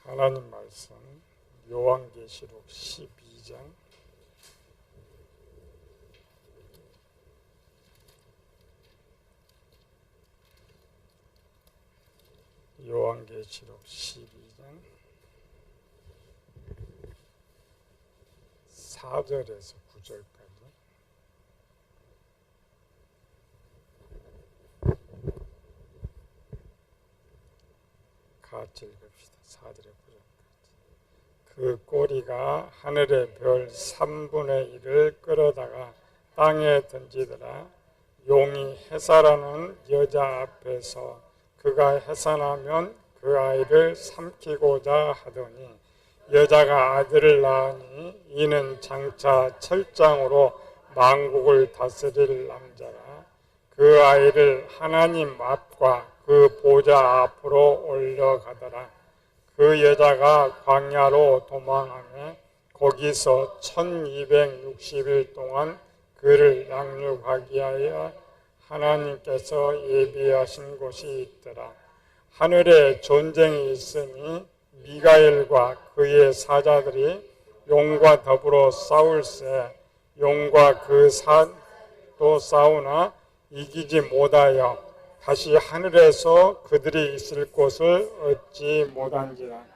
하나님 말씀 요한계시록 12장 요한계시록 12장 4절에서 9절까지 같이 읽읍시다. 4절에 9절까지. 그 꼬리가 하늘의 별 3분의 1을 끌어다가 땅에 던지더라. 용이 해산하는 여자 앞에서 그가 해산하면 그 아이를 삼키고자 하더니 여자가 아들을 낳으니 이는 장차 철장으로 만국을 다스릴 남자라. 그 아이를 하나님 앞과 그 보좌 앞으로 올려가더라. 그 여자가 광야로 도망하며 거기서 1260일 동안 그를 양육하기 위하여 하나님께서 예비하신 곳이 있더라. 하늘에 전쟁이 있으니 미가엘과 그의 사자들이 용과 더불어 싸울세. 용과 그 사도 싸우나 이기지 못하여 다시 하늘에서 그들이 있을 곳을 얻지 못한지라.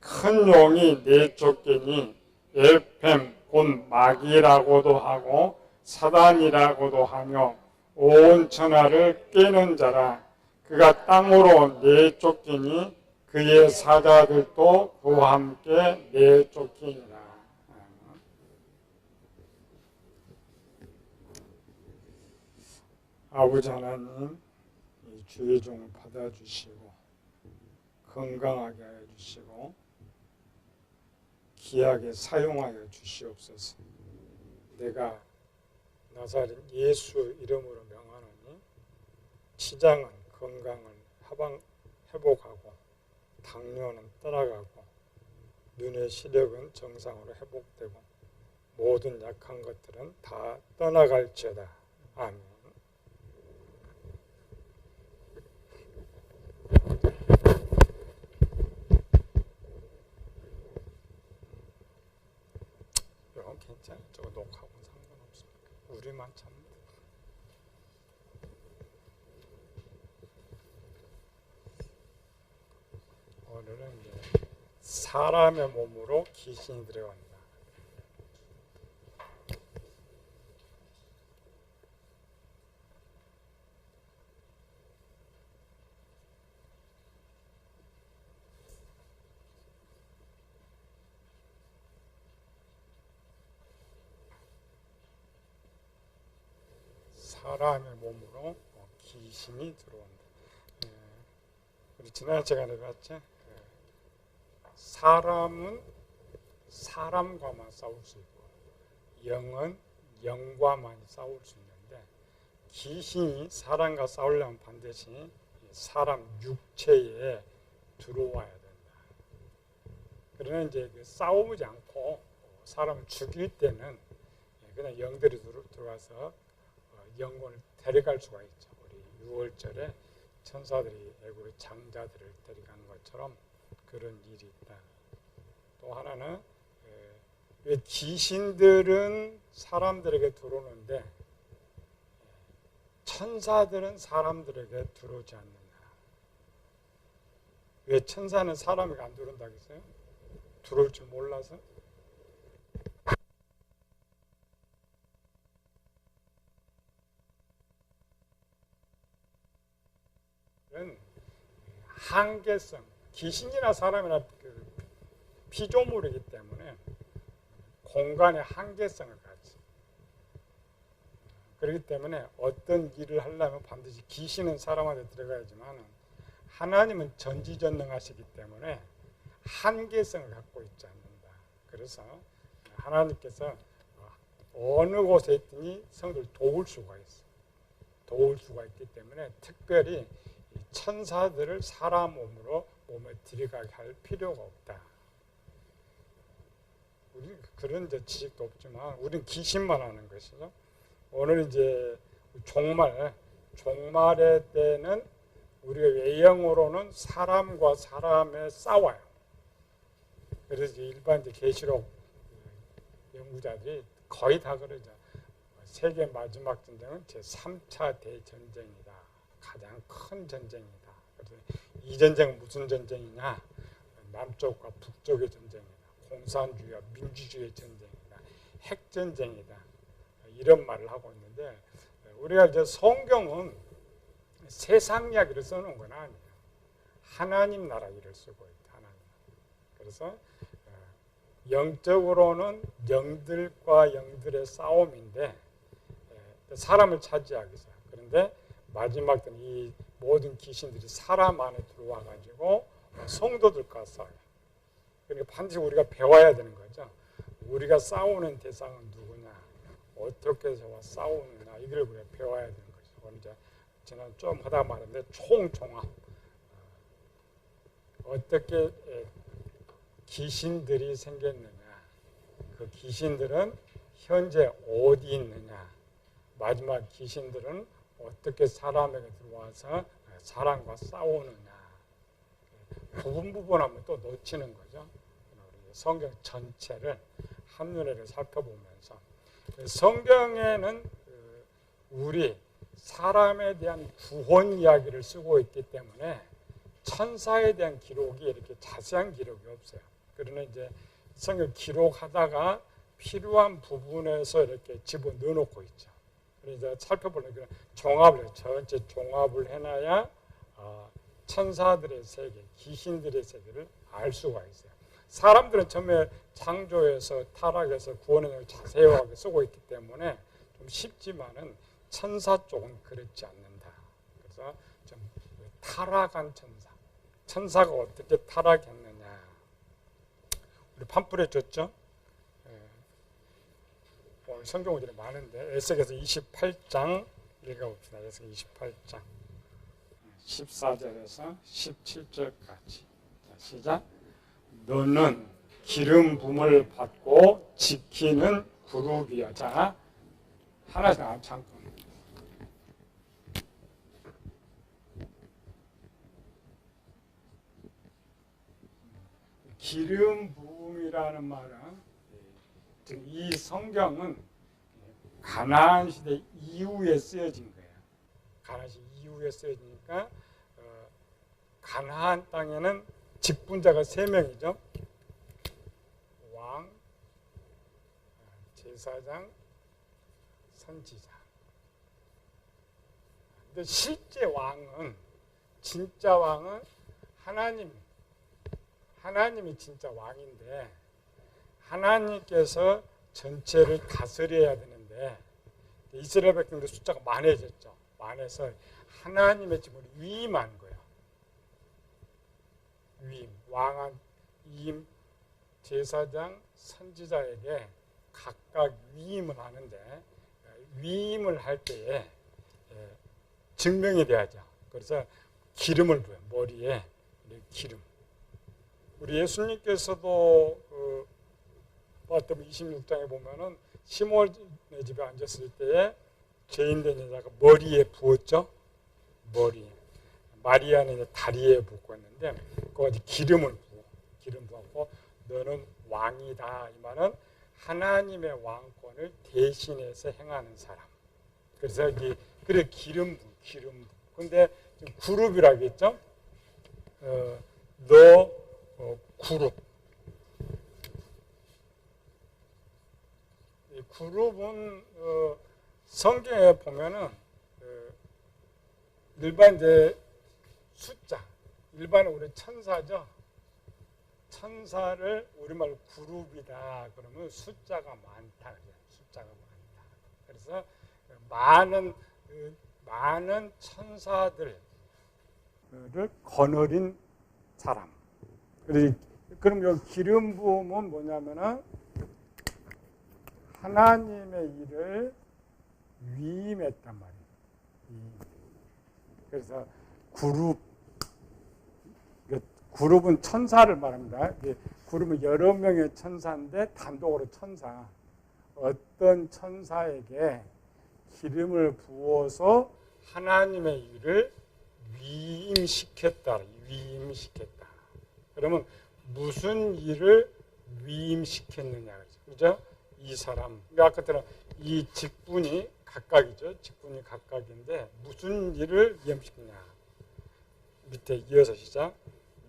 큰 용이 내쫓기니 엘펜 곧 마귀라고도 하고 사단이라고도 하며 온 천하를 깨는 자라. 그가 땅으로 내쫓기니 그의 사자들도 그와 함께 내쫓기니라. 아버지 하나님, 이 주의 종을 받아주시고 건강하게 하여 주시고 귀하게 사용하여 주시옵소서. 내가 나사렛 예수 이름으로 명하노니 치장은 건강을 회복하고 당뇨는 떠나가고 눈의 시력은 정상으로 회복되고 모든 약한 것들은 다 떠나갈지어다. 아멘. 이건 괜찮아. 저거 녹화하고는 상관없습니다. 우리만 참는. 오늘은 이제 사람의 몸으로 귀신이 들어간다. 사람의 몸으로 귀신이 들어온다. 우리 지난 시간에 봤죠? 사람은 사람과만 싸울 수 있고 영은 영과만 싸울 수 있는데 귀신이 사람과 싸우려면 반드시 사람 육체에 들어와야 된다. 그러나 이제 싸우지 않고 사람을 죽일 때는 그냥 영들이 들어와서 영혼을 데려갈 수가 있죠. 우리 6월절에 천사들이 애굽의 장자들을 데려가는 것처럼 그런 일이 있다. 또 하나는 왜 귀신들은 사람들에게 들어오는데 천사들은 사람들에게 들어오지 않느냐. 왜 천사는 사람에게 안 들어온다고 했어요? 들어올 줄 몰라서? 한계성, 귀신이나 사람이나 피조물이기 때문에 공간의 한계성을 가지. 그렇기 때문에 어떤 일을 하려면 반드시 귀신은 사람한테 들어가야지만 하나님은 전지전능하시기 때문에 한계성을 갖고 있지 않는다. 그래서 하나님께서 어느 곳에 있든지 성도를 도울 수가 있어. 도울 수가 있기 때문에 특별히 천사들을 사람 몸에 들어가게 할 필요가 없다. 우리 그런 지식도 없지만 우리는 귀신만 하는 것이죠. 오늘 이제 종말의 때는 우리가 외형으로는 사람과 사람의 싸워요. 그래서 일반 계시록 연구자들이 거의 다 그러죠. 세계 마지막 전쟁은 제3차 대전쟁이다. 가장 큰 전쟁이다. 그래서 이 전쟁은 무슨 전쟁이냐? 남쪽과 북쪽의 전쟁이다. 공산주의와 민주주의의 전쟁이다. 핵전쟁이다. 이런 말을 하고 있는데 우리가 이제 성경은 세상 이야기를 써놓은 건 아니에요. 하나님 나라 일을 쓰고 있다. 하나님. 그래서 영적으로는 영들과 영들의 싸움인데 사람을 차지하기 위해서. 그런데 마지막 때는 이 모든 귀신들이 사람 안에 들어와 가지고 성도들과 싸워요. 그러니까 반드시 우리가 배워야 되는 거죠. 우리가 싸우는 대상은 누구냐, 어떻게 저와 싸우느냐, 이걸 우리가 배워야 되는 거죠. 오늘 이제 지난 좀 하다 말했는데 총종합. 어떻게 귀신들이 생겼느냐, 그 귀신들은 현재 어디 있느냐, 마지막 귀신들은 어떻게 사람에게 들어와서 사람과 싸우느냐, 부분하면 또 놓치는 거죠. 성경 전체를 한눈에 살펴보면서 성경에는 우리 사람에 대한 구원 이야기를 쓰고 있기 때문에 천사에 대한 기록이 이렇게 자세한 기록이 없어요. 그러나 이제 성경 기록하다가 필요한 부분에서 이렇게 집어넣어 놓고 있죠. 그래서 살펴보려면 종합을, 전체 종합을 해놔야 천사들의 세계, 귀신들의 세계를 알 수가 있어요. 사람들은 처음에 창조에서 타락해서 구원의 내용을 자세하게 쓰고 있기 때문에 좀 쉽지만은 천사 쪽은 그렇지 않는다. 그래서 좀 타락한 천사, 천사가 어떻게 타락했느냐. 우리 팜플렛 줬죠? 오늘 성경 구절이 많은데 에스겔서 28장 읽어봅시다. 에스겔 28장 14절에서 17절까지. 시작. 너는 기름 부음을 받고 지키는 그룹이야. 자, 하나씩 잠깐. 기름 부음이라는 말은 이 성경은 가나안 시대 이후에 쓰여진 거예요. 가나안 시대 이후에 쓰여지니까 가나안 땅에는 직분자가 3명이죠. 왕, 제사장, 선지자. 근데 실제 왕은, 진짜 왕은 하나님이 진짜 왕인데 하나님께서 전체를 다스려야 되는데 이스라엘 백성들 숫자가 많아졌죠. 많아서 하나님의 집을 위임한 거예요. 위임, 왕한 위임, 제사장, 선지자에게 각각 위임을 하는데 위임을 할 때에 증명이 돼야죠. 그래서 기름을 부어요. 머리에 기름. 우리 예수님께서도 마태복음 26장에 보면은 시몬의 집에 앉았을 때에 죄인된 여자가 머리에 부었죠. 머리. 마리아는 다리에 붓고 있는데 거기 기름을 부었고 너는 왕이다. 이 말은 하나님의 왕권을 대신해서 행하는 사람. 그래서 그래 기름 부. 근데 그룹이라고 했죠. 그룹. 이 그룹은 성경에 보면은 일반 이제 숫자, 일반 우리 천사죠. 천사를 우리말로 그룹이다 그러면 숫자가 많다. 숫자가 많다. 그래서 많은 천사들을 거느린 사람. 그럼 여기 기름 부음은 뭐냐면은 하나님의 일을 위임했단 말이에요. 그래서 그룹은 천사를 말합니다. 그룹은 여러 명의 천사인데 단독으로 천사. 어떤 천사에게 기름을 부어서 하나님의 일을 위임시켰다. 그러면 무슨 일을 위임시켰느냐, 그죠? 이 사람, 아까 들은 이 직분이 각각이죠. 직분이 각각인데 무슨 일을 위임시키냐. 밑에 이어서 시작.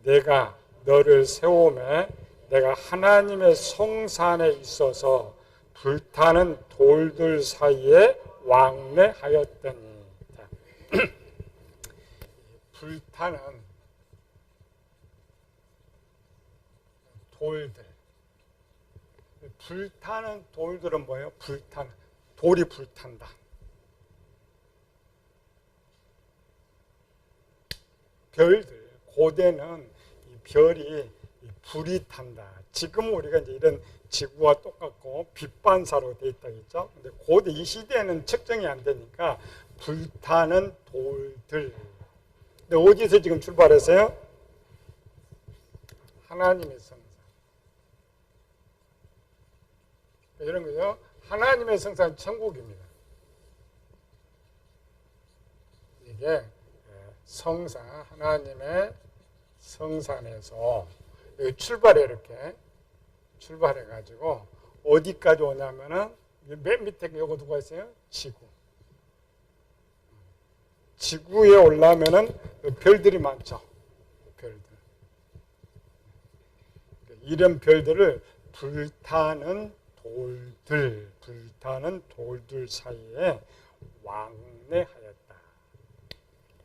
내가 너를 세우매 내가 하나님의 성산에 있어서 불타는 돌들 사이에 왕래하였더니. 자, 불타는 돌들. 불타는 돌들은 뭐예요? 불타는 돌이 불탄다. 별들, 고대는 이 별이 불이 탄다. 지금 우리가 이제 이런 지구와 똑같고 빛 반사로 돼 있다 했죠. 근데 고대 이 시대에는 측정이 안 되니까 불타는 돌들. 근데 어디서 지금 출발했어요? 하나님의 성산. 이런 거죠. 하나님의 성산 천국입니다. 이게 성산, 하나님의 성산에서 출발해 이렇게 출발해 가지고 어디까지 오냐면은 맨 밑에 요거 누가 있어요? 지구. 지구에 올라면은 별들이 많죠. 별들. 이런 별들을 불타는 돌들 사이에 왕래하였다.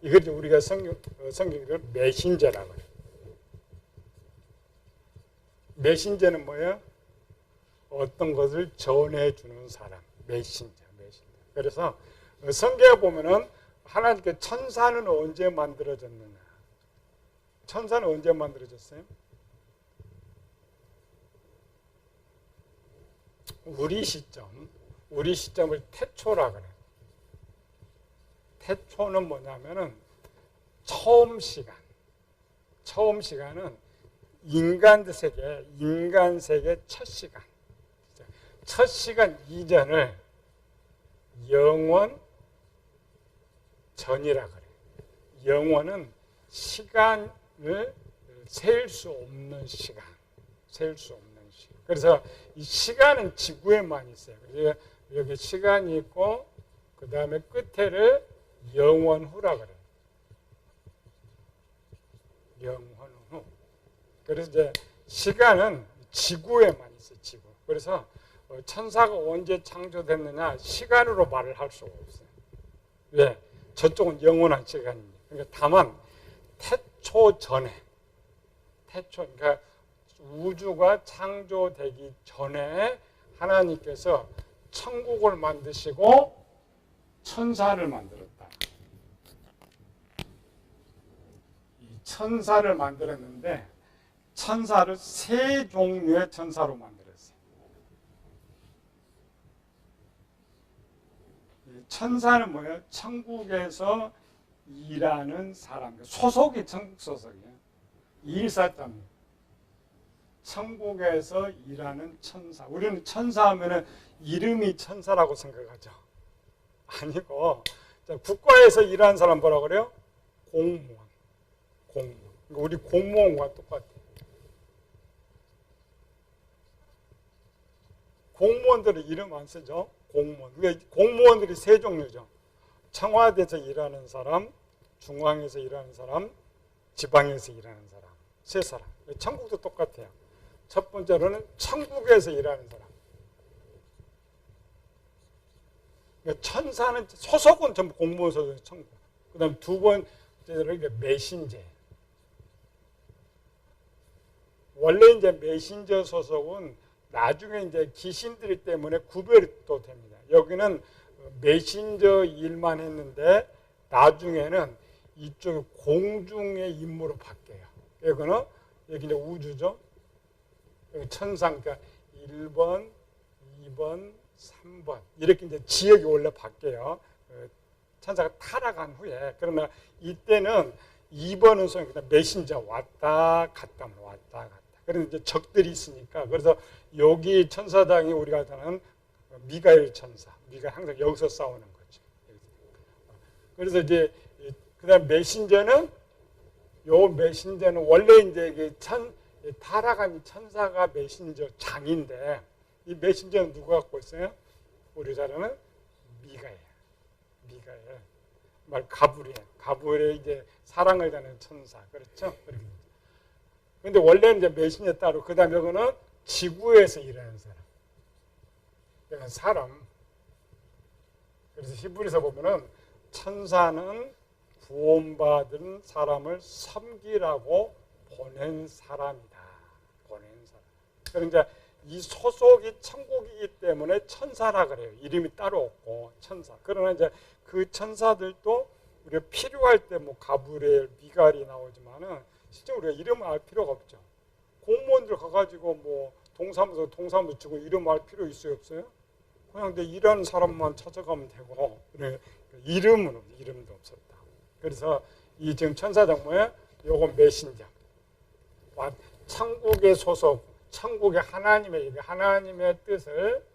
이걸 우리가 성경을 메신저라고 해요. 메신저는 뭐예요? 어떤 것을 전해주는 사람. 메신저. 그래서 성경에 보면은 하나님께 천사는 언제 만들어졌느냐? 천사는 언제 만들어졌어요? 우리 시점을 태초라 그래요. 태초는 뭐냐면은 처음 시간은 인간 세계 첫 시간 이전을 영원 전이라 그래요. 영원은 시간을 셀 수 없는 시간. 그래서 이 시간은 지구에만 있어요. 그래서 여기 시간이 있고 그 다음에 끝에를 영원후라 그래요. 영원후. 그래서 이제 시간은 지구에만 있어요. 지구. 그래서 천사가 언제 창조됐느냐 시간으로 말을 할 수가 없어요. 왜? 저쪽은 영원한 시간입니다. 그러니까 다만 태초 전에 그러니까 우주가 창조되기 전에 하나님께서 천국을 만드시고 천사를 만들었다. 이 천사를 만들었는데 천사를 세 종류의 천사로 만들었어요. 천사는 뭐예요? 천국에서 일하는 사람. 소속이 천국 소속이에요. 일사자입니다. 천국에서 일하는 천사. 우리는 천사하면은 이름이 천사라고 생각하죠. 아니고 국가에서 일하는 사람 뭐라고 그래요? 공무원. 우리 공무원과 똑같아요. 공무원들은 이름 안 쓰죠. 공무원들이 세 종류죠. 청와대에서 일하는 사람, 중앙에서 일하는 사람, 지방에서 일하는 사람. 세 사람. 천국도 똑같아요. 첫 번째로는 천국에서 일하는 사람. 천사는 소속은 전부 공무원 소속 천국. 그다음 두 번째로는 메신저. 원래 이제 메신저 소속은 나중에 이제 귀신들 때문에 구별이 또 됩니다. 여기는 메신저 일만 했는데 나중에는 이쪽 공중의 임무로 바뀌어요. 여기는 여기 이제 우주죠. 여기 천상, 그러니까 1번, 2번, 3번 이렇게 이제 지역이 원래 바뀌어요. 천사가 타락한 후에. 그러나 이때는 2번은 소위 그냥 메신저 왔다 갔다. 그런데 이제 적들이 있으니까 그래서 여기 천사당이 우리가 하는 미가엘 천사. 미가 항상 여기서 싸우는 거죠. 그래서 이제 그다음 메신저는 원래 이제 타락한 천사가 메신저 장인데 이 메신저는 누가 갖고 있어요? 우리 잘 아는 미가엘. 말 가브리엘 이제 사랑을 자는 천사. 그렇죠? 그런데 원래는 이제 메신저 따로 그다음에 그거는 지구에서 일하는 사람. 그러니까 사람. 그래서 히브리서 보면은 천사는 구원받은 사람을 섬기라고 보낸 사람이다. 보낸 사람. 그러니까 이 소속이 천국이기 때문에 천사라 그래요. 이름이 따로 없고 천사. 그러나 이제 그 천사들도 우리가 필요할 때 뭐 가브리엘, 미갈이 나오지만은 실제 우리가 이름을 알 필요가 없죠. 공무원들 가가지고 뭐 동사무소 주고 이름 알 필요 있어요, 없어요? 그냥 내 일하는 사람만 찾아가면 되고 이름도 없었다. 그래서 이 지금 천사장 요거 메신저. 천국의 소속, 천국의 하나님의 뜻을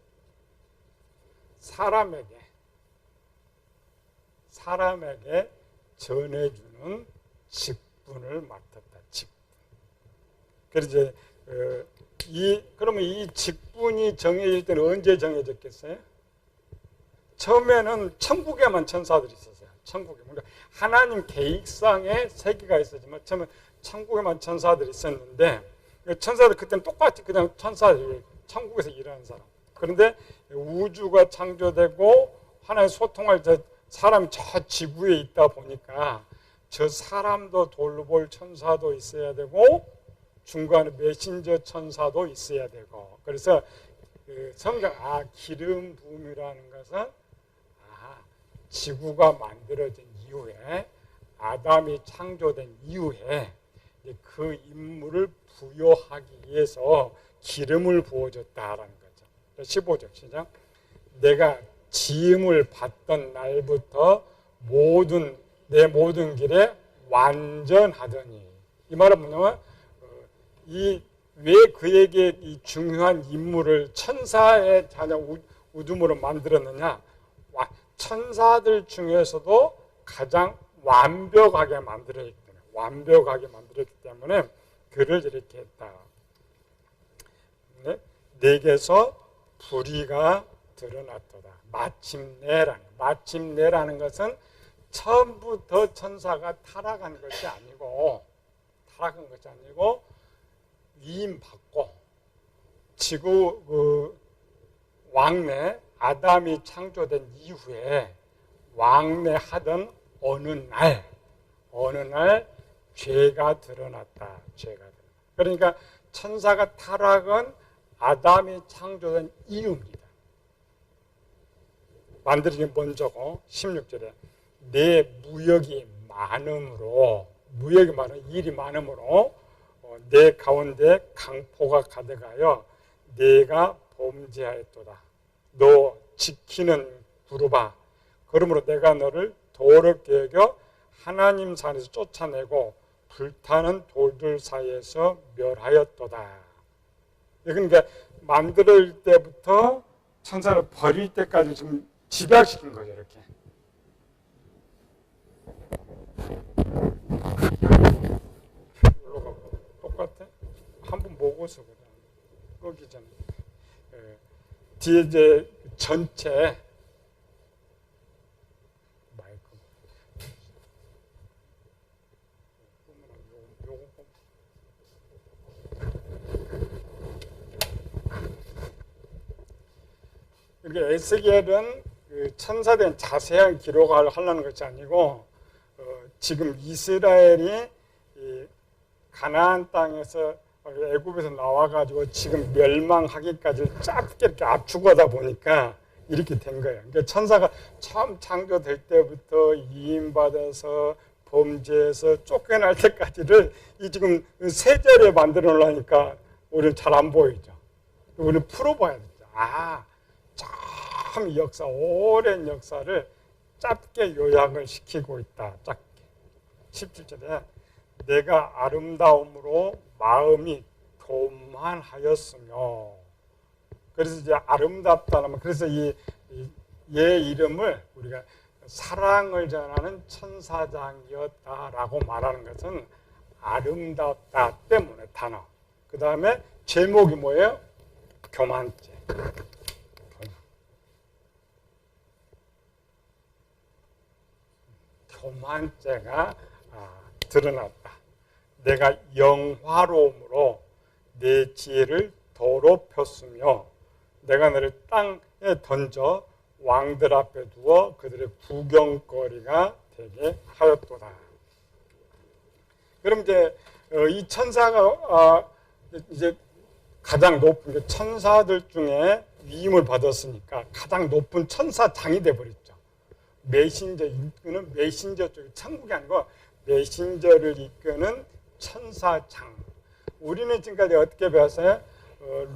사람에게 전해주는 직분을 맡았다. 직분. 그래서 그러면 이 직분이 정해질 때는 언제 정해졌겠어요? 처음에는 천국에만 천사들이 있었어요. 천국에. 그러니까 하나님 계획상의 세계가 있었지만 처음에 천국에만 천사들이 있었는데 천사들 그때는 똑같이 그냥 천사들이 천국에서 일하는 사람. 그런데 우주가 창조되고 하나의 소통할 때 사람이 저 지구에 있다 보니까 저 사람도 돌볼 천사도 있어야 되고 중간에 메신저 천사도 있어야 되고 그래서 성경 기름 부음이라는 것은 지구가 만들어진 이후에 아담이 창조된 이후에 그 인물을 부여하기 위해서 기름을 부어줬다라는 거죠. 15절 시작. 내가 지음을 받던 날부터 내 모든 길에 완전하더니 이 말은 뭐냐면 왜 그에게 이 중요한 인물을 천사의 자녀 우둠으로 만들었느냐? 천사들 중에서도 가장 완벽하게 만들었기 때문에 그를 이렇게 했다. 내게서 불의가 드러났도다. 마침내라는 것은 처음부터 천사가 타락한 것이 아니고 위임받고 지구 왕래 아담이 창조된 이후에 왕래하던 어느 날 죄가 드러났다. 그러니까 천사가 타락은 아담이 창조된 이유입니다. 만들어진 먼저고 16절에 내 무역이 많음으로 일이 많음으로 내 가운데 강포가 가득하여 내가 범죄하였도다. 너 지키는 두루바. 그러므로 내가 너를 더럽게 여겨 하나님 산에서 쫓아내고 불타는 돌들 사이에서 멸하였도다. 그러니까 만들 때부터 천사를 버릴 때까지 좀 집약시킨 거죠. 이렇게. 똑같아? 한번 보고서 그냥 끄기 전에. 뒤에 이제 전체 마이크 이렇게 에스겔은 천사된 자세한 기록을 하려는 것이 아니고 지금 이스라엘이 가나안 땅에서 애굽에서 나와가지고 지금 멸망하기까지 짧게 이렇게 압축하다 보니까 이렇게 된 거예요. 그러니까 천사가 처음 창조될 때부터 이임받아서 범죄해서 쫓겨날 때까지를 이 지금 세 절에 만들어 놓으니까 우리는 잘 안 보이죠. 우리는 풀어봐야 되죠. 참 역사, 오랜 역사를 짧게 요약을 시키고 있다. 짧게. 17절에 내가 아름다움으로 마음이 교만하였으며 그래서 이제 아름답다는 그래서 얘 이름을 우리가 사랑을 전하는 천사장이었다라고 말하는 것은 아름답다 때문에 단어 그 다음에 제목이 뭐예요? 교만죄. 교만죄가 드러났다. 내가 영화로움으로 내 지혜를 더럽혔으며 내가 너를 땅에 던져 왕들 앞에 두어 그들의 구경거리가 되게 하였도다. 그럼 이제 이 천사가 이제 가장 높은 게 천사들 중에 위임을 받았으니까 가장 높은 천사장이 돼버렸죠. 메신저 이끄는 메신저 쪽이 천국이 아니고 메신저를 이끄는 천사장. 우리는 지금까지 어떻게 배웠어요?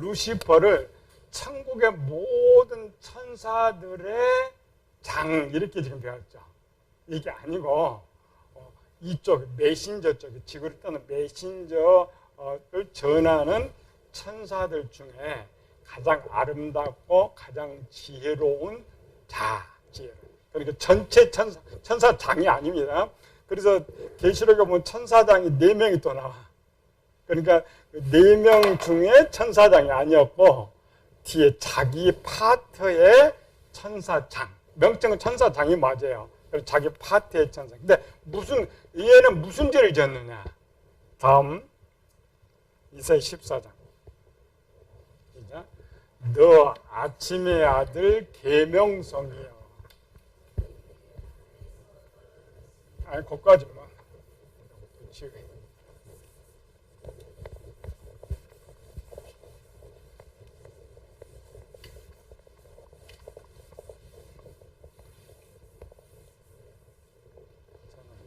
루시퍼를 천국의 모든 천사들의 장 이렇게 지금 배웠죠. 이게 아니고 이쪽 메신저 쪽에 지구를 떠는 메신저를 전하는 천사들 중에 가장 아름답고 가장 지혜로운 지혜로. 그러니까 전체 천사장이 아닙니다. 그래서 계시록에 보면 천사장이 4명이 또 나와. 그러니까 4명 중에 천사장이 아니었고 뒤에 자기 파트의 천사장. 명칭은 천사장이 맞아요. 그래서 자기 파트의 천사. 근데 얘는 무슨 죄를 졌느냐? 다음 이사야 14장. 너 아침의 아들 계명성이여. 아니 거기까지만.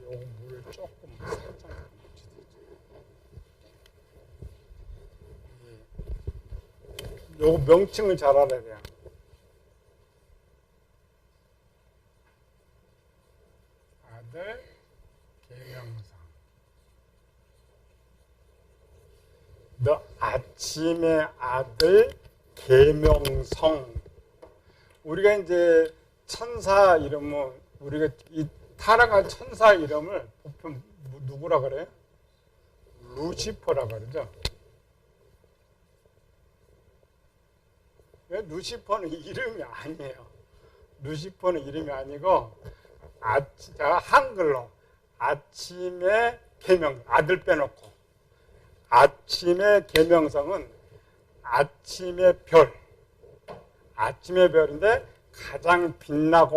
요 물을 조금 살짝 요 명칭을 잘 알아야 돼요. 아들 계명성. 너 아침의 아들 계명성. 우리가 이제 천사 이름은 우리가 이 타락한 천사 이름을 보통 누구라 그래요? 루시퍼라 그러죠. 루시퍼는 이름이 아니에요. 루시퍼는 이름이 아니고 한글로 아침의 계명, 아들 빼놓고 아침의 계명성은 아침의 별, 아침의 별인데 가장 빛난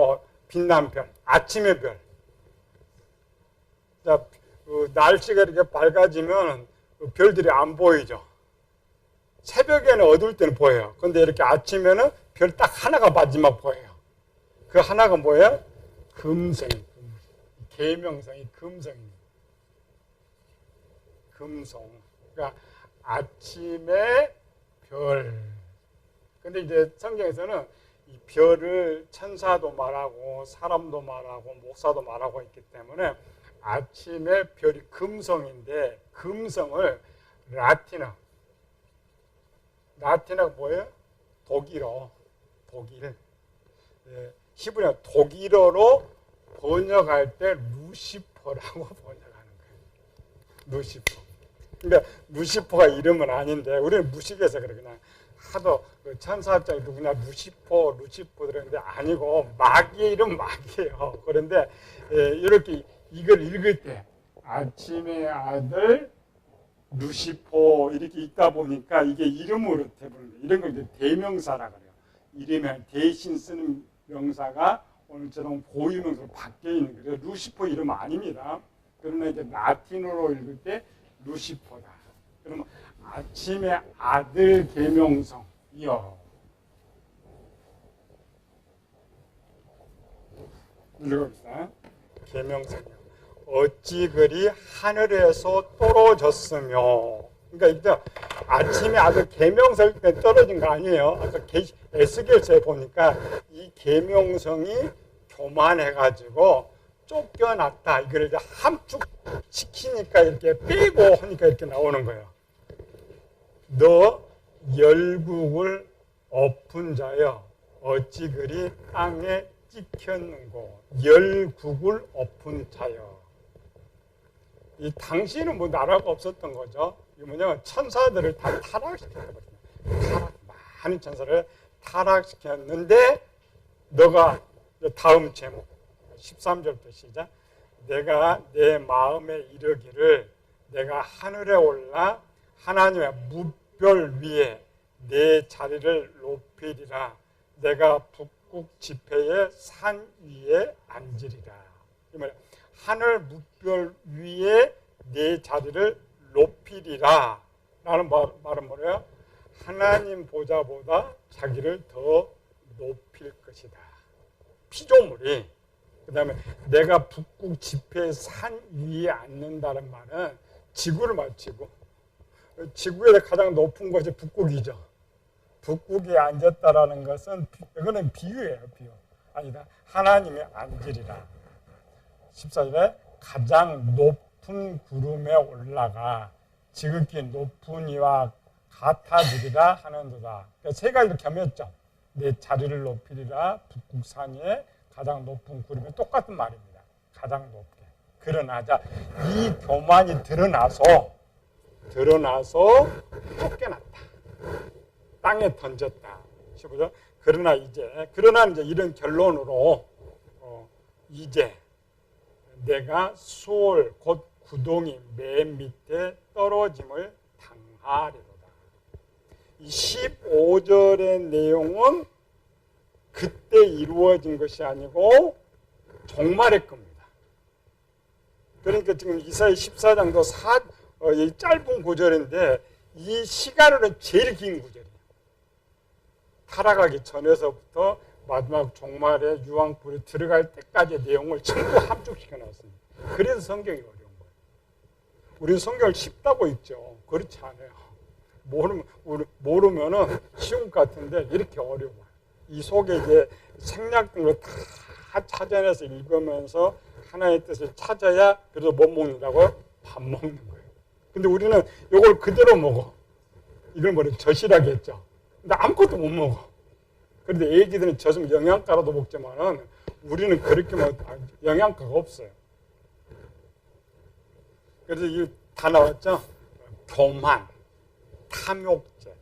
별, 아침의 별. 자, 날씨가 이렇게 밝아지면 별들이 안 보이죠. 새벽에는 어두울 때는 보여요. 근데 이렇게 아침에는 별 딱 하나가 마지막 보여요. 그 하나가 뭐예요? 금성이. 계명성이 금성입니다. 금성. 그러니까 아침의 별. 근데 이제 성경에서는 이 별을 천사도 말하고 사람도 말하고 목사도 말하고 있기 때문에 아침의 별이 금성인데 금성을 라틴어가 뭐예요? 독일어. 히브리어 독일어로 번역할 때 루시퍼라고 번역하는 거예요. 루시퍼. 그러니까 루시퍼가 이름은 아닌데 우리는 무식해서 그래. 그냥 하도 천사학자가 누구냐 루시퍼 그러는데 아니고 마귀의 이름 마귀예요. 그런데 이렇게 이걸 읽을 때 아침의 아들 루시퍼 이렇게 읽다 보니까 이게 이름으로 돼버린 거예요. 이런 걸 이제 대명사라 그래요. 이름에 대신 쓰는 명사가 오늘처럼 고유명사로 바뀌어 있는 거예요. 루시퍼 이름 아닙니다. 그러나 이제 라틴어로 읽을 때 루시퍼다. 그러면 아침의 아들 계명성이여. 읽어봅시다. 계명성이여. 어찌 그리 하늘에서 떨어졌으며. 그러니까 일단 아침에 아들 계명성 때 떨어진 거 아니에요. 아까 에스겔서에 보니까 이 계명성이 교만해가지고 쫓겨났다. 이걸 이제 함축시키니까 이렇게 빼고 하니까 이렇게 나오는 거예요. 너 열국을 엎은 자여 어찌 그리 땅에 찍혔는고. 열국을 엎은 자여. 이 당시에는 뭐 나라가 없었던 거죠. 이 뭐냐면 천사들을 다 타락시켰거든요. 많은 천사를 타락시켰는데 너가 다음 제목 13절부터 시작. 내가 내 마음에 이르기를 내가 하늘에 올라 하나님의 무별 위에 내 자리를 높이리라. 내가 북극 지폐의 산 위에 앉으리라. 이 말이야. 하늘 무별 위에 내 자리를 높이리라. 라는 말은 뭐예요? 하나님 보좌보다 자기를 더 높일 것이다. 피조물이. 그 다음에 내가 북극 지폐의 산 위에 앉는다는 말은 지구를 말치고 지구에서 가장 높은 곳이 북극이죠. 북극에 앉았다라는 것은 이거는 비유예요. 비유. 아니다. 하나님이 앉으리라. 14절에 가장 높은 구름에 올라가 지극히 높은 이와 같아지리라 하는도다. 그러니까 세 가지로 겸했죠. 내 자리를 높이리라. 북극산 위에 가장 높은 구름이 똑같은 말입니다. 가장 높게. 그러나 이 교만이 드러나서 쫓겨났다. 땅에 던졌다. 15절. 그러나 이제 이런 결론으로 이제 내가 수월 곧 구덩이 맨 밑에 떨어짐을 당하리로다. 이 15절의 내용은 그때 이루어진 것이 아니고 종말의 겁니다. 그러니까 지금 이사야 14장도 이 짧은 구절인데 이 시간으로는 제일 긴 구절이에요. 타락하기 전에서부터 마지막 종말에 유황불이 들어갈 때까지의 내용을 전부 함축시켜 놨습니다. 그래서 성경이 어려운 거예요. 우리는 성경을 쉽다고 읽죠. 그렇지 않아요. 모르면은 쉬운 것 같은데 이렇게 어려워요. 이 속에 이제 생략 등을 다 찾아내서 읽으면서 하나의 뜻을 찾아야 그래서 못 먹는다고요? 밥 먹는 거예요. 근데 우리는 이걸 그대로 먹어. 이걸 젖이라고 했죠. 근데 아무것도 못 먹어. 그런데 애기들은 젖으면 영양가라도 먹지만은 우리는 그렇게 영양가가 없어요. 그래서 이 다 나왔죠. 교만, 탐욕죄.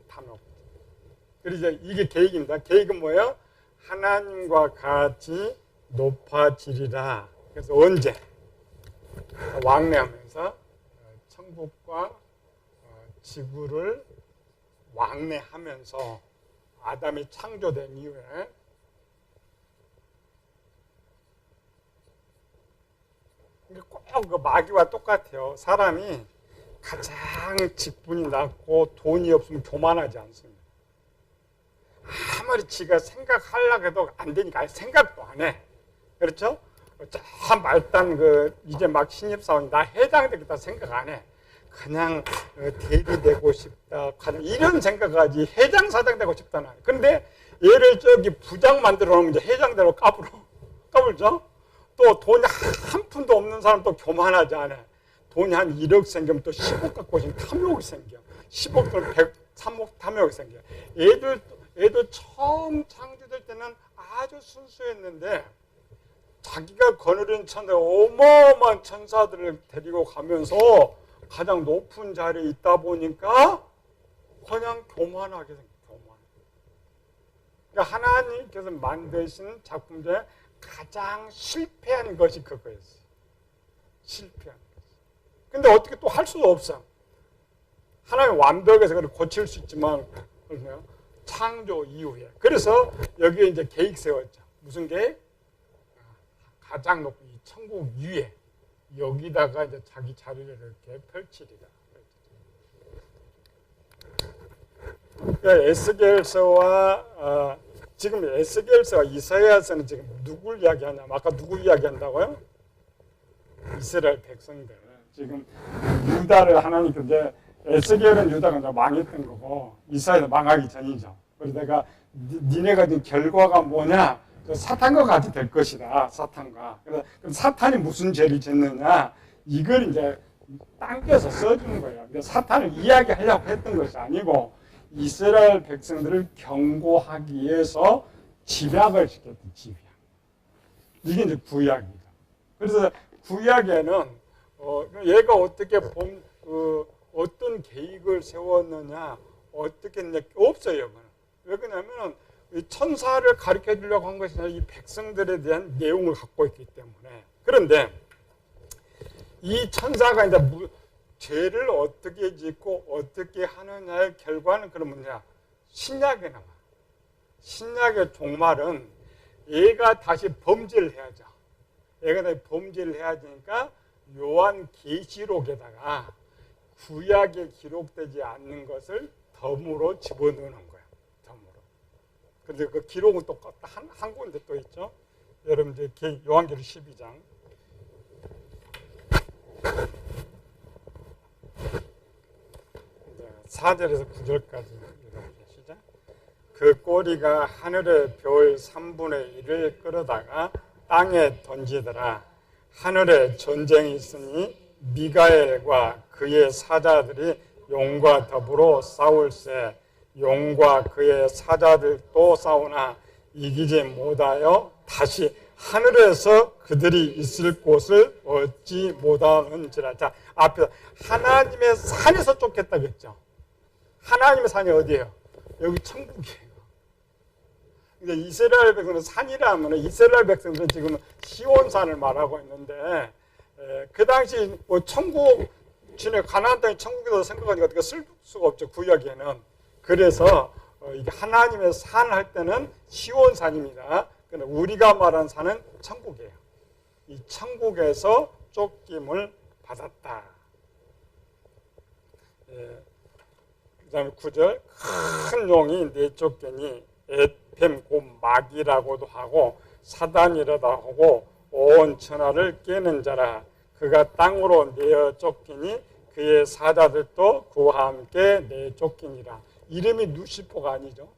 그래서 이게 계획입니다. 계획은 뭐예요? 하나님과 같이 높아지리라. 그래서 언제? 왕래하면서 천국과 지구를 왕래하면서 아담이 창조된 이후에 꼭 그 마귀와 똑같아요. 사람이 가장 직분이 낮고 돈이 없으면 교만하지 않습니다. 아무리 지가 생각하려고 해도 안 되니까 아예 생각도 안 해. 그렇죠? 저 말단 이제 막 신입사원 나 회장 되겠다 생각 안 해. 그냥 대리 되고 싶다. 이런 생각하지 회장 사장 되고 싶다는. 근데 얘를 저기 부장 만들어 놓으면 이제 회장대로 까불죠? 또 돈이 한 푼도 없는 사람 또 교만하지 않아. 돈이 한 1억 생기면 또 10억 갖고 있으면 탐욕이 생겨. 10억 돈 100, 3억 탐욕이 생겨. 애들 처음 창조될 때는 아주 순수했는데 자기가 거느린 천사, 어마어마한 천사들을 데리고 가면서 가장 높은 자리에 있다 보니까 그냥 교만하게 생겨. 그러니까 하나님께서 만드신 작품 중에 가장 실패한 것이 그거였어요. 실패한 것이. 근데 어떻게 또 할 수도 없어. 하나님 완벽해서 그걸 고칠 수 있지만 창조 이후에. 그래서 여기에 이제 계획 세웠죠. 무슨 계획? 가장 높은 이 천국 위에 여기다가 이제 자기 자리를 이렇게 펼치리라. 그러니까 에스겔서와 지금 에스겔서와 이사야서는 지금 누굴 이야기하냐면 아까 누구 이야기한다고요? 이스라엘 백성들. 지금 유다를 하나님께 이제 에스겔은 유다가 이제 망했던 거고 이스라엘은 망하기 전이죠. 그래서 내가 니네가 지금 결과가 뭐냐? 사탄과 같이 될 것이다. 사탄과. 그래서 사탄이 무슨 죄를 짓느냐? 이걸 이제 당겨서 써주는 거예요. 근데 사탄을 이야기하려고 했던 것이 아니고 이스라엘 백성들을 경고하기 위해서 집약을 시켰던 집약. 이게 이제 구약입니다. 그래서 구약에는 얘가 어떻게 어떤 계획을 세웠느냐, 어떻게 했냐, 없어요. 왜 그러냐면 천사를 가르쳐 주려고 한 것이 아니라 이 백성들에 대한 내용을 갖고 있기 때문에. 그런데 이 천사가 이제 죄를 어떻게 짓고 어떻게 하느냐의 결과는 그런 뭐냐, 신약에 나와. 신약의 종말은 얘가 다시 범죄를 해야죠. 얘가 다시 범죄를 해야 되니까 요한 계시록에다가 구약에 기록되지 않는 것을 덤으로 집어넣는 거야. 덤으로. 근데 그 기록은 또 한 군데 또 있죠. 여러분 이제 요한계시록 12장. 4절에서 9절까지 읽어보세요. 시작. 그 꼬리가 하늘의 별 3분의 1을 끌어다가 땅에 던지더라. 하늘에 전쟁이 있으니 미가엘과 그의 사자들이 용과 더불어 싸울세. 용과 그의 사자들도 싸우나 이기지 못하여 다시 하늘에서 그들이 있을 곳을 얻지 못하는지라. 자, 앞에 하나님의 산에서 쫓겠다고 했죠. 하나님의 산이 어디예요? 여기 천국이에요. 그러니까 이스라엘 백성은 산이라면 이스라엘 백성들은 지금 시온산을 말하고 있는데 그 당시 뭐 천국 진에 가나안 땅이 천국이라고 생각하니까 어떻게 쓸 수가 없죠. 구약에는. 그래서 이게 하나님의 산 할 때는 시온산입니다. 그런데 우리가 말하는 산은 천국이에요. 이 천국에서 쫓김을 받았다. 그 다음에 9절. 큰 용이 내쫓기니 에펜 곧 마귀라고도 하고 사단이라도 하고 온 천하를 깨는 자라. 그가 땅으로 내어 쫓기니 그의 사자들도 그와 함께 내쫓기니라. 이름이 루시퍼가 아니죠.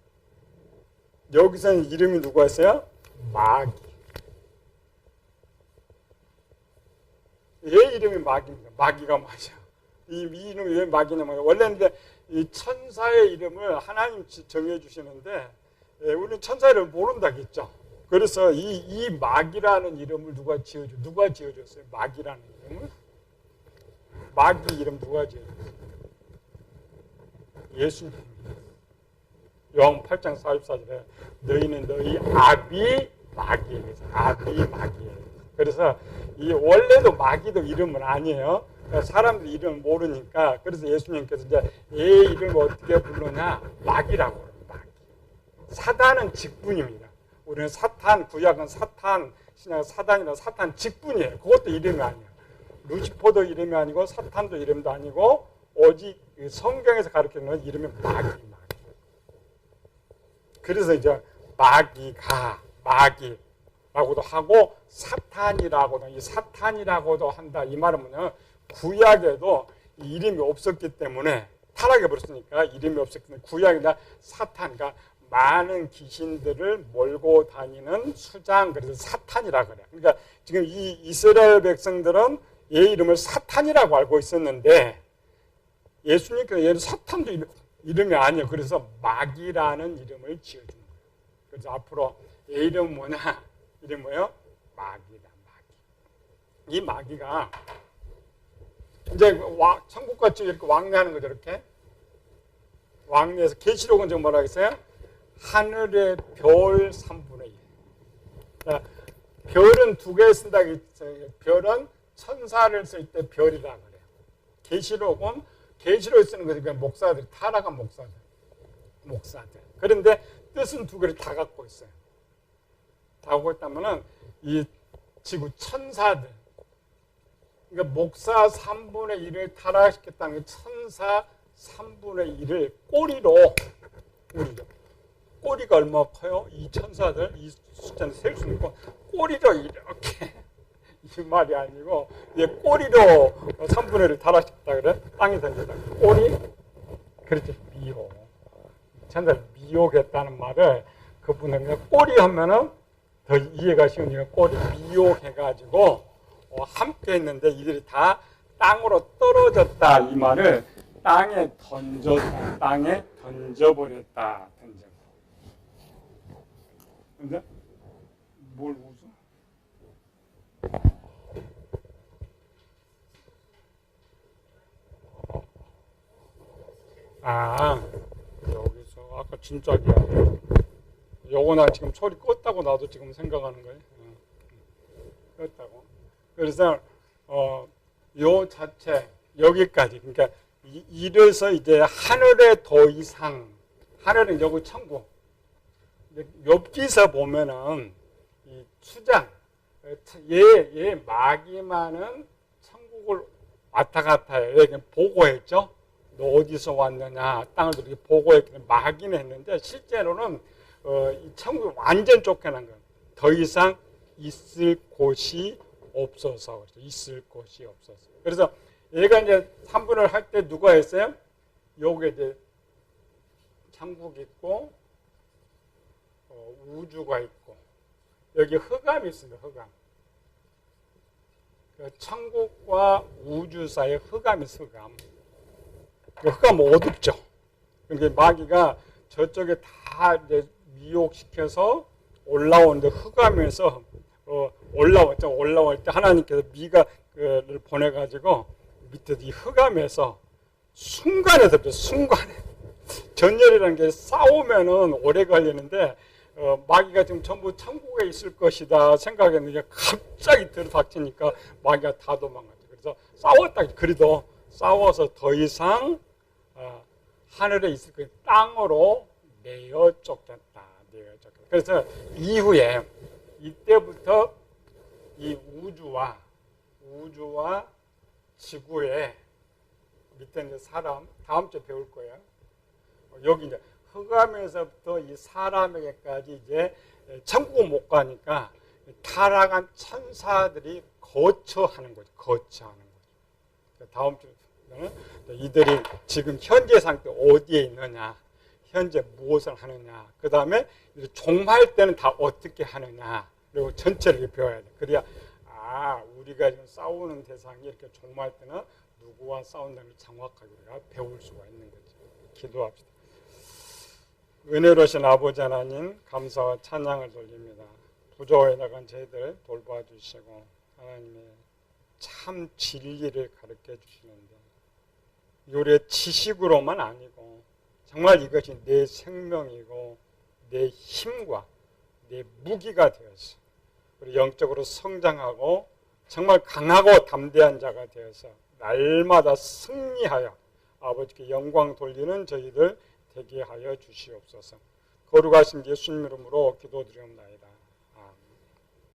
여기서는 이름이 누가 있어요? 마귀. 왜 이름이 마귀입니까? 마귀가 맞아. 이 이름이 왜 마귀냐면 원래는 이 천사의 이름을 하나님 정해 주시는데 우리는 천사 이름을 모른다겠죠. 그래서 이 마귀라는 이름을 누가 지어줬어요? 마귀라는 이름을? 마귀 이름 누가 지어줬어요? 예수님입니다. 요한 8장 44절에 너희는 너희 아비 마귀에게 아비 마귀에. 그래서 이 원래도 마귀도 이름은 아니에요. 그러니까 사람들 이름을 모르니까 그래서 예수님께서 이제 얘 이름을 어떻게 부르냐? 마귀라고 그래요. 마귀. 사단은 직분입니다. 우리는 사탄, 구약은 사탄, 신약은 사단이라 사탄 직분이에요. 그것도 이름이 아니에요. 루시퍼도 이름이 아니고 사탄도 이름도 아니고 오직 성경에서 가르치는 이름이 마귀. 그래서 이제 마귀라고도 하고 사탄이라고도 이 사탄이라고도 한다. 이 말은 뭐냐면 구약에도 이름이 없었기 때문에 타락해 버렸으니까 이름이 없었기 때문에 구약이나 사탄, 그러니까 많은 귀신들을 몰고 다니는 수장, 그래서 사탄이라 그래요. 그러니까 지금 이 이스라엘 백성들은 얘 이름을 사탄이라고 알고 있었는데 예수님께서 얘는 사탄도 이름이 아니에요. 그래서 마귀라는 이름을 지어준 거예요. 그래서 앞으로 얘 이름은 뭐냐? 이름 뭐예요? 마귀다, 마귀. 이 마귀가 이제 천국같이 이렇게 왕래하는 거죠, 이렇게. 왕래해서 계시록은 지금 뭐라고 했어요? 하늘의 별 3분의 1. 자, 별은 두 개 쓴다 했어요. 별은 천사를 쓸 때 별이라 그래요. 계시록은 계시록에 쓰는 것이 그냥 목사들, 타락한 목사들. 그런데 뜻은 두 개를 다 갖고 있어요. 다 갖고 있다면은 이 지구 천사들, 그러니까 목사 3분의 1을 타락시켰다는 게 천사 3분의 1을 꼬리로 우리죠. 꼬리가 얼마나 커요? 이 천사들, 이 숫자는 셀 수 있고 꼬리로 이렇게 이 말이 아니고 이제 꼬리로 3분의 1을 타락시켰다 그래? 땅에 던졌다. 꼬리? 그렇죠. 미혹. 천사를 미혹했다는 말을 그분은 그냥 꼬리 하면은 더 이해가 쉬우니까 꼬리 미혹해가지고 함께 했는데 이들이 다 땅으로 떨어졌다. 이 말을 땅에 던져버렸다. 근데 뭘 웃어? 아, 여기서 아까 진짜기야. 요거 나 지금 소리 껐다고 나도 지금 생각하는 거예요. 껐다고. 그래서 요 자체 여기까지. 그러니까 이래서 이제 하늘에 더 이상, 하늘은 여기 천국. 엽기서 보면은 이 추장, 얘 마귀만은 천국을 왔다 갔다 해요. 여기 보고했죠. 너 어디서 왔느냐, 땅을 이렇게 보고했기 때문에 마귀는 했는데 실제로는 이 천국이 완전 쫓겨난 거예요. 더 이상 있을 곳이 없어서. 있을 곳이 없어서. 그래서 얘가 이제 3분을 할 때 누가 했어요? 요게 이제 천국이 있고, 우주가 있고, 여기 흑암이 있습니다. 흑암. 그 천국과 우주 사이에 흑암이 있어요. 흑암. 그 흑암은 어둡죠. 그러니까 마귀가 저쪽에 다 이제 미혹시켜서 올라오는데 흑암에서 올라올 때 하나님께서 미가를 보내가지고 밑에 이 흑암에서 순간에 덮죠. 순간에. 전열이라는 게 싸우면은 오래 걸리는데 마귀가 지금 전부 천국에 있을 것이다 생각했는데 갑자기 들이닥치니까 마귀가 다 도망가죠. 그래서 싸웠다. 그래도 싸워서 더 이상 하늘에 있을 것 땅으로 내어 쫓겼다. 그래서 이후에 이때부터 이 우주와 지구에 밑에 이제 사람 다음 주에 배울 거예요. 여기 이제 흑암에서부터 이 사람에게까지 이제 천국은 못 가니까 타락한 천사들이 거처하는 거죠. 거처하는 거죠. 다음 주에는 이들이 지금 현재 상태 어디에 있느냐, 현재 무엇을 하느냐, 그 다음에 종말 때는 다 어떻게 하느냐, 그리고 전체를 배워야 돼. 그래야 우리가 지금 싸우는 대상이 이렇게 종말 때는 누구와 싸운다는 걸 정확하게 우리가 배울 수가 있는 거죠. 기도합시다. 은혜로우신 아버지 하나님, 감사와 찬양을 돌립니다. 부조에 나간 저희들 돌봐주시고 하나님의 참 진리를 가르쳐 주시는데 요래 지식으로만 아니고 정말 이것이 내 생명이고 내 힘과 내 무기가 되어서 우리 영적으로 성장하고 정말 강하고 담대한 자가 되어서 날마다 승리하여 아버지께 영광 돌리는 저희들 되게 하여 주시옵소서. 거룩하신 예수님 이름으로 기도드리옵나이다.